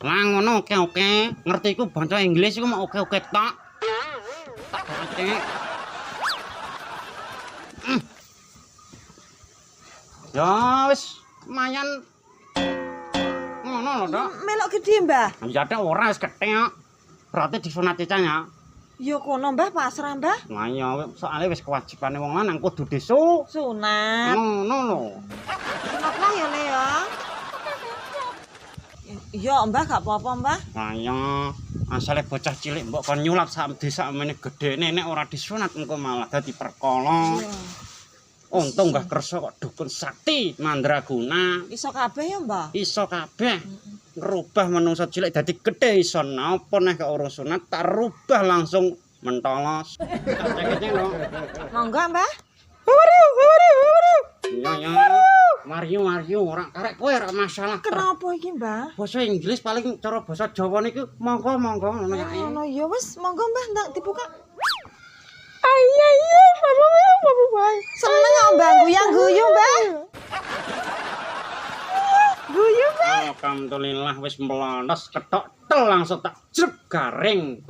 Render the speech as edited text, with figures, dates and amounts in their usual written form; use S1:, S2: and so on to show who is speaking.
S1: Lah ngono oke. Ngerti iku basa Inggris iku mau oke tok. Tak oke. Ya wis lumayan ngono lho, Dok.
S2: Melok gede, Mbah.
S1: Ya tek ora wis kethek kok. Berarti disunat cicanya.
S2: Ya kono, Mbah, pasrah, Mbah.
S1: Lah iya soalnya wis kewajibane wong lanang kudu disu.
S2: Sunat.
S1: Ngono lho.
S2: Sunat lah ya, Le ya. Iya, Mbah, gak apa-apa, Mbah.
S1: Lah iya asale bocah cilik mbok kon nyulap sak desa mene gedene nek ora disunat engko malah dadi perkara. Untung Mbah kersa kok dukun sakti mandraguna.
S2: Iso kabeh ya, Mbah.
S1: Iso kabeh. Ngerubah manungsa cilik dadi gedhe iso napa nek kok ora sunat tak rubah langsung mentolos. Tak cek lho.
S2: Monggo, Mbah.
S1: Iya. Mario ora karek kowe ora masalah.
S2: Kenapa iki, Mbah?
S1: Basa Inggris paling cara basa Jawa niku monggo ngono kae.
S2: Ngono ya wis, monggo, Mbah, ndak dibuka. Seneng kok, Mbah, guyang-guyu, Mbah. Guyu, Mbah.
S1: Alhamdulillah wis melontos ketok tel langsung tak jrep garing.